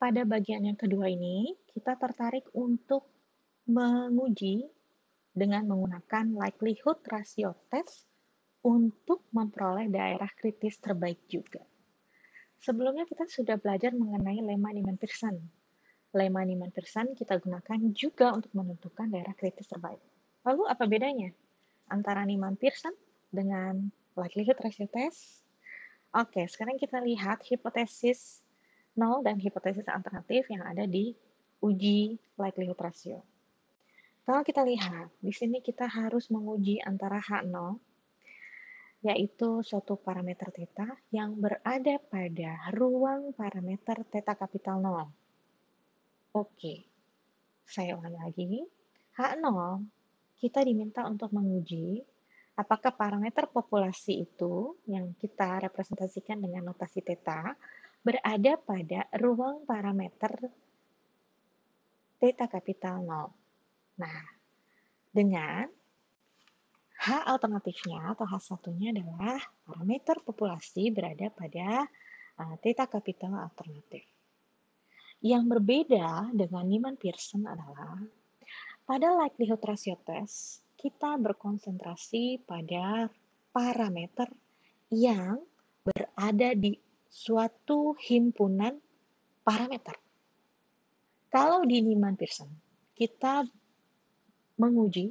Pada bagian yang kedua ini, kita tertarik untuk menguji dengan menggunakan likelihood ratio test untuk memperoleh daerah kritis terbaik juga. Sebelumnya kita sudah belajar mengenai lemma Neyman-Pearson. Lemma Neyman-Pearson kita gunakan juga untuk menentukan daerah kritis terbaik. Lalu apa bedanya antara Neyman-Pearson dengan likelihood ratio test? Oke, sekarang kita lihat hipotesis nol dan hipotesis alternatif yang ada di uji likelihood ratio. Kalau kita lihat, di sini kita harus menguji antara H0, yaitu suatu parameter theta yang berada pada ruang parameter theta kapital 0. Oke, saya ulangi lagi. H0, kita diminta untuk menguji apakah parameter populasi itu yang kita representasikan dengan notasi theta berada pada ruang parameter theta kapital 0. Nah, dengan H alternatifnya atau H1-nya adalah parameter populasi berada pada theta kapital alternatif. Yang berbeda dengan Neyman-Pearson adalah pada likelihood ratio test, kita berkonsentrasi pada parameter yang berada di suatu himpunan parameter. Kalau di Neyman-Pearson, kita menguji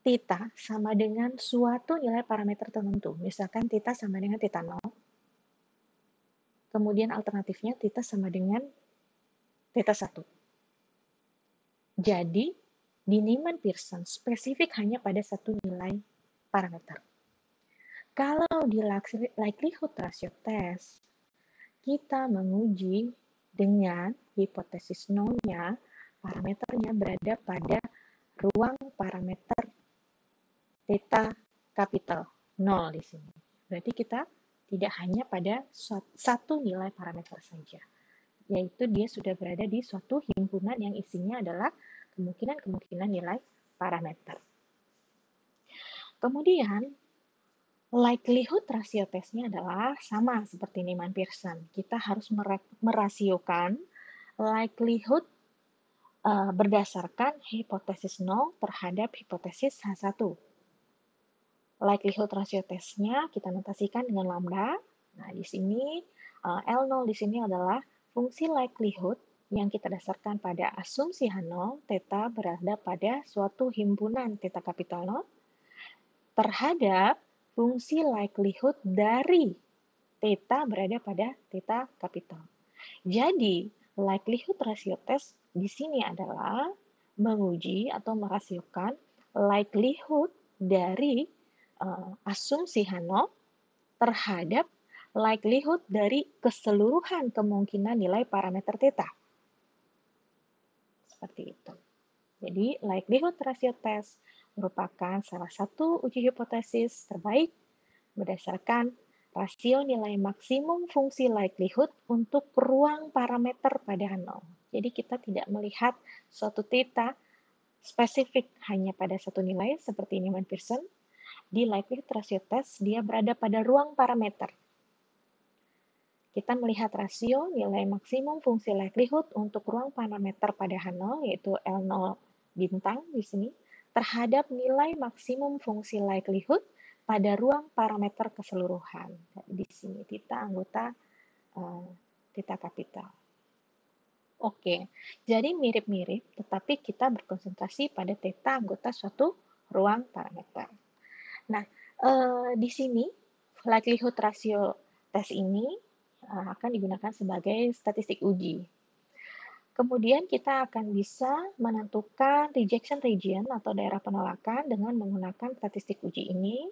theta sama dengan suatu nilai parameter tertentu. Misalkan theta sama dengan theta 0. Kemudian alternatifnya theta sama dengan theta 1. Jadi, di Neyman-Pearson spesifik hanya pada satu nilai parameter. Kalau di likelihood ratio test, kita menguji dengan hipotesis nolnya, parameternya berada pada ruang parameter theta kapital 0 di sini. Berarti kita tidak hanya pada satu nilai parameter saja, yaitu dia sudah berada di suatu himpunan yang isinya adalah kemungkinan-kemungkinan nilai parameter. Kemudian, likelihood ratio testnya adalah sama seperti Neyman-Pearson. Kita harus merasiokan likelihood berdasarkan hipotesis 0 terhadap hipotesis H1. Likelihood ratio testnya kita notasikan dengan lambda. Nah, di sini L0 di sini adalah fungsi likelihood yang kita dasarkan pada asumsi H0, theta berada pada suatu himpunan theta kapital 0 terhadap fungsi likelihood dari theta berada pada theta kapital. Jadi, likelihood ratio test di sini adalah menguji atau merasiokan likelihood dari asumsi H0 terhadap likelihood dari keseluruhan kemungkinan nilai parameter theta. Seperti itu. Jadi, likelihood ratio test merupakan salah satu uji hipotesis terbaik berdasarkan rasio nilai maksimum fungsi likelihood untuk ruang parameter pada H0. Jadi, kita tidak melihat suatu theta spesifik hanya pada satu nilai seperti Neyman-Pearson. Di likelihood ratio test, dia berada pada ruang parameter. Kita melihat rasio nilai maksimum fungsi likelihood untuk ruang parameter pada H0, yaitu L0 bintang di sini, terhadap nilai maksimum fungsi likelihood pada ruang parameter keseluruhan. Di sini theta anggota theta kapital. Oke, jadi mirip-mirip, tetapi kita berkonsentrasi pada theta anggota suatu ruang parameter. Nah, di sini likelihood ratio test ini akan digunakan sebagai statistik uji. Kemudian kita akan bisa menentukan rejection region atau daerah penolakan dengan menggunakan statistik uji ini,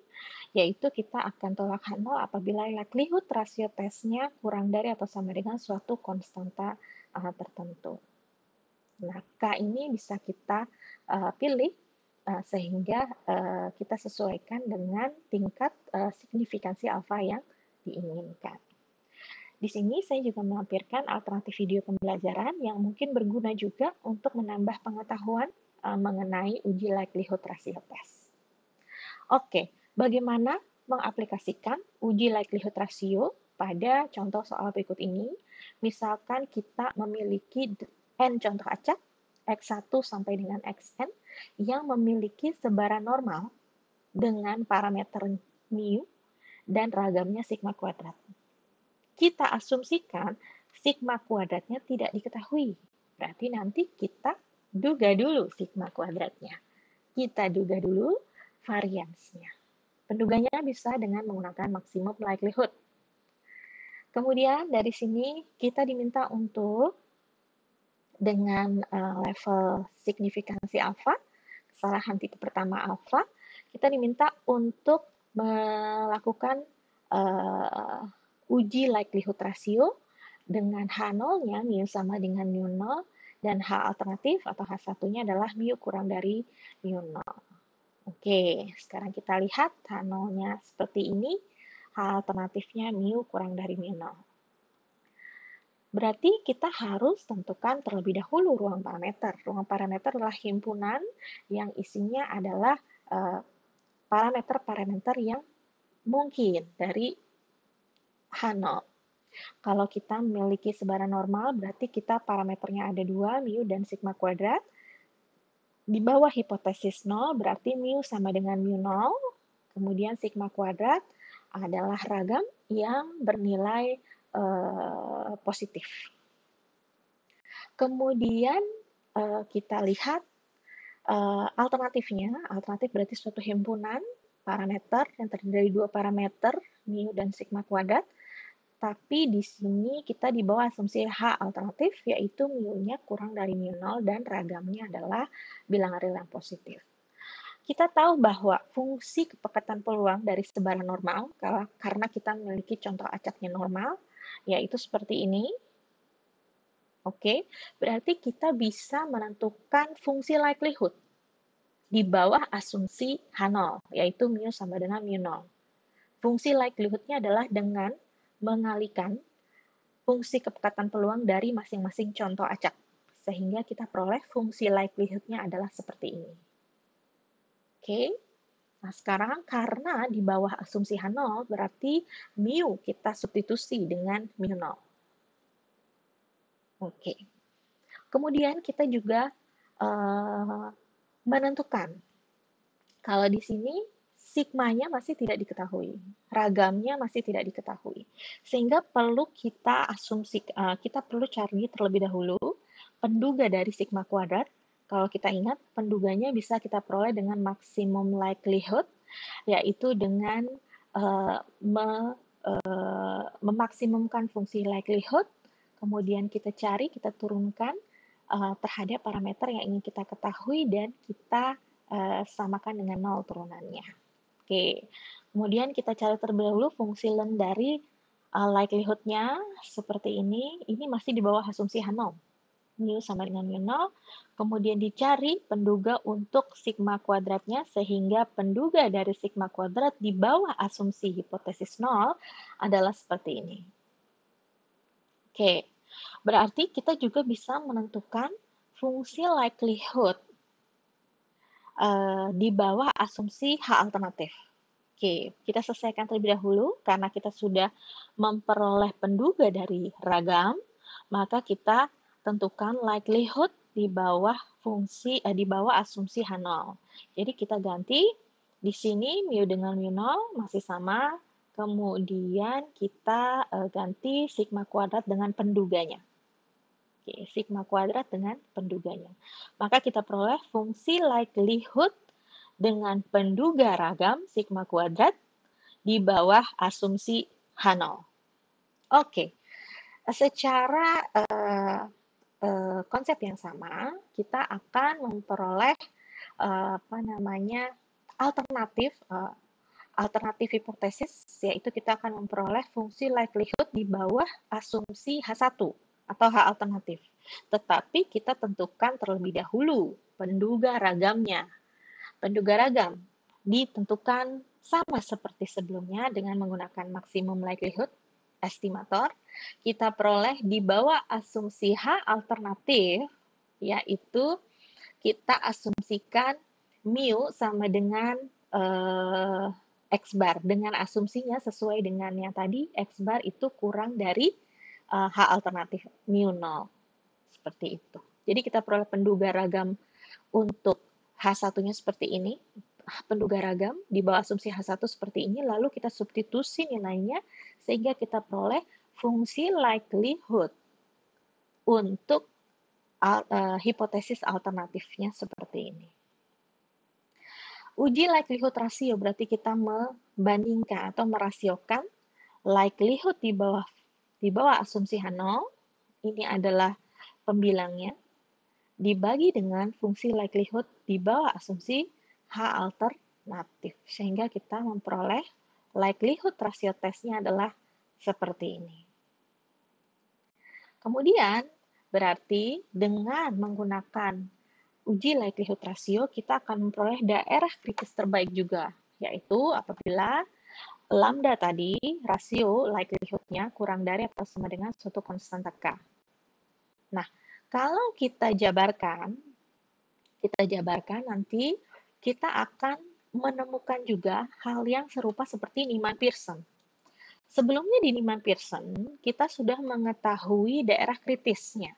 yaitu kita akan tolak H0 apabila likelihood ratio testnya kurang dari atau sama dengan suatu konstanta tertentu. Nah, K ini bisa kita pilih sehingga kita sesuaikan dengan tingkat signifikansi alfa yang diinginkan. Di sini saya juga melampirkan alternatif video pembelajaran yang mungkin berguna juga untuk menambah pengetahuan mengenai uji likelihood ratio test. Oke, bagaimana mengaplikasikan uji likelihood ratio pada contoh soal berikut ini. Misalkan kita memiliki n contoh acak, X1 sampai dengan Xn, yang memiliki sebaran normal dengan parameter mu dan ragamnya sigma kuadrat. Kita asumsikan sigma kuadratnya tidak diketahui. Berarti nanti kita duga dulu sigma kuadratnya. Kita duga dulu variansnya. Penduganya bisa dengan menggunakan maksimum likelihood. Kemudian dari sini kita diminta untuk dengan level signifikansi alfa, kesalahan tipe pertama alfa, kita diminta untuk melakukan uji likelihood ratio dengan H0-nya mu sama dengan mu 0 dan H alternatif atau H1-nya adalah mu kurang dari mu 0. Oke, sekarang kita lihat H0-nya seperti ini, H alternatifnya mu kurang dari mu 0. Berarti kita harus tentukan terlebih dahulu ruang parameter. Ruang parameter adalah himpunan yang isinya adalah parameter-parameter yang mungkin dari H0. Kalau kita memiliki sebaran normal, berarti kita parameternya ada 2, mu dan sigma kuadrat. Di bawah hipotesis 0, berarti mu sama dengan mu 0. Kemudian sigma kuadrat adalah ragam yang bernilai positif. Kemudian kita lihat alternatifnya. Alternatif berarti suatu himpunan parameter yang terdiri dari 2 parameter, mu dan sigma kuadrat. Tapi di sini kita di bawah asumsi H alternatif, yaitu mu-nya kurang dari mu 0 dan ragamnya adalah bilangan real yang positif. Kita tahu bahwa fungsi kepekatan peluang dari sebaran normal, karena kita memiliki contoh acaknya normal, yaitu seperti ini. Oke, berarti kita bisa menentukan fungsi likelihood di bawah asumsi H0, yaitu mu sama dengan mu 0. Fungsi likelihood-nya adalah dengan mengalikan fungsi kepekatan peluang dari masing-masing contoh acak, sehingga kita peroleh fungsi likelihood-nya adalah seperti ini. Oke, nah sekarang karena di bawah asumsi H0, berarti mu kita substitusi dengan mu 0. Oke, kemudian kita juga menentukan, kalau di sini sigmanya masih tidak diketahui, ragamnya masih tidak diketahui, sehingga perlu kita kita perlu cari terlebih dahulu penduga dari sigma kuadrat. Kalau kita ingat, penduganya bisa kita peroleh dengan maksimum likelihood, yaitu dengan memaksimumkan fungsi likelihood, kemudian kita cari, kita turunkan terhadap parameter yang ingin kita ketahui dan kita samakan dengan 0 turunannya. Oke, kemudian kita cari terlebih dahulu fungsi ln dari likelihood-nya seperti ini masih di bawah asumsi H0. Mu sama dengan mu 0, kemudian dicari penduga untuk sigma kuadratnya, sehingga penduga dari sigma kuadrat di bawah asumsi hipotesis 0 adalah seperti ini. Oke, berarti kita juga bisa menentukan fungsi likelihood di bawah asumsi H alternatif. Oke, kita selesaikan terlebih dahulu karena kita sudah memperoleh penduga dari ragam, maka kita tentukan likelihood di bawah di bawah asumsi H0. Jadi kita ganti di sini mu dengan mu 0 masih sama, kemudian kita ganti sigma kuadrat dengan penduganya. Oke, sigma kuadrat dengan penduganya. Maka kita peroleh fungsi likelihood dengan penduga ragam sigma kuadrat di bawah asumsi H0. Oke, secara konsep yang sama, kita akan memperoleh alternatif hipotesis, yaitu kita akan memperoleh fungsi likelihood di bawah asumsi H1 atau H alternatif. Tetapi kita tentukan terlebih dahulu penduga ragamnya. Penduga ragam ditentukan sama seperti sebelumnya dengan menggunakan maksimum likelihood estimator. Kita peroleh di bawah asumsi H alternatif, yaitu kita asumsikan mu sama dengan X bar dengan asumsinya sesuai dengan yang tadi X bar itu kurang dari H alternatif mu 0 seperti itu. Jadi kita peroleh penduga ragam untuk H1-nya seperti ini, penduga ragam di bawah asumsi H1 seperti ini, lalu kita substitusi nilainya sehingga kita peroleh fungsi likelihood untuk hipotesis alternatifnya seperti ini. Uji likelihood rasio berarti kita membandingkan atau merasiokan likelihood di bawah asumsi H0, ini adalah pembilangnya, dibagi dengan fungsi likelihood di bawah asumsi H alternatif. Sehingga kita memperoleh likelihood rasio tesnya adalah seperti ini. Kemudian, berarti dengan menggunakan uji likelihood rasio, kita akan memperoleh daerah kritis terbaik juga, yaitu apabila lambda tadi, rasio likelihood-nya kurang dari atau sama dengan suatu konstanta K. Nah, kalau kita jabarkan nanti kita akan menemukan juga hal yang serupa seperti Niemann-Pearson. Sebelumnya di Niemann-Pearson, kita sudah mengetahui daerah kritisnya.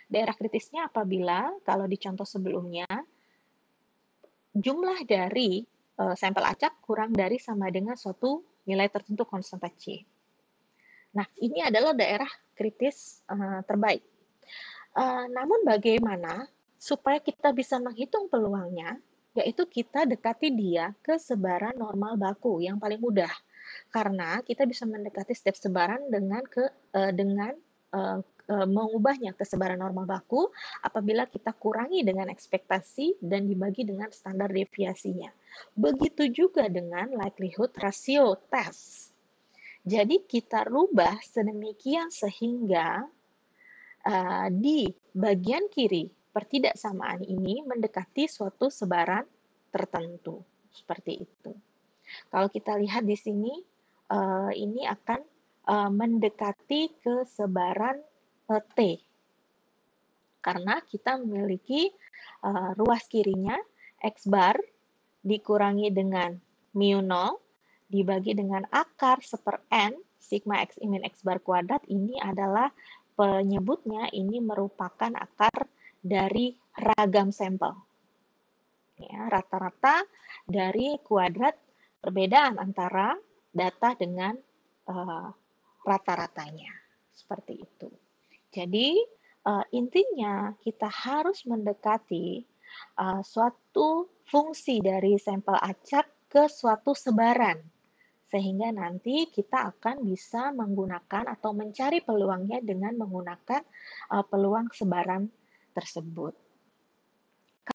Daerah kritisnya apabila, kalau di contoh sebelumnya, jumlah dari sampel acak kurang dari sama dengan suatu nilai tertentu konstanta C. Nah, ini adalah daerah kritis terbaik. Namun bagaimana supaya kita bisa menghitung peluangnya, yaitu kita dekati dia ke sebaran normal baku yang paling mudah. Karena kita bisa mendekati setiap sebaran dengan mengubahnya ke sebaran normal baku apabila kita kurangi dengan ekspektasi dan dibagi dengan standar deviasinya. Begitu juga dengan likelihood rasio test. Jadi kita rubah sedemikian sehingga di bagian kiri pertidaksamaan ini mendekati suatu sebaran tertentu. Seperti itu. Kalau kita lihat di sini, ini akan mendekati ke sebaran T. Karena kita memiliki ruas kirinya X bar dikurangi dengan mu 0 dibagi dengan akar seper N sigma X min X bar kuadrat, ini adalah penyebutnya, ini merupakan akar dari ragam sampel. Ya, rata-rata dari kuadrat perbedaan antara data dengan rata-ratanya. Seperti itu. Jadi, intinya kita harus mendekati suatu fungsi dari sampel acak ke suatu sebaran. Sehingga nanti kita akan bisa menggunakan atau mencari peluangnya dengan menggunakan peluang sebaran tersebut.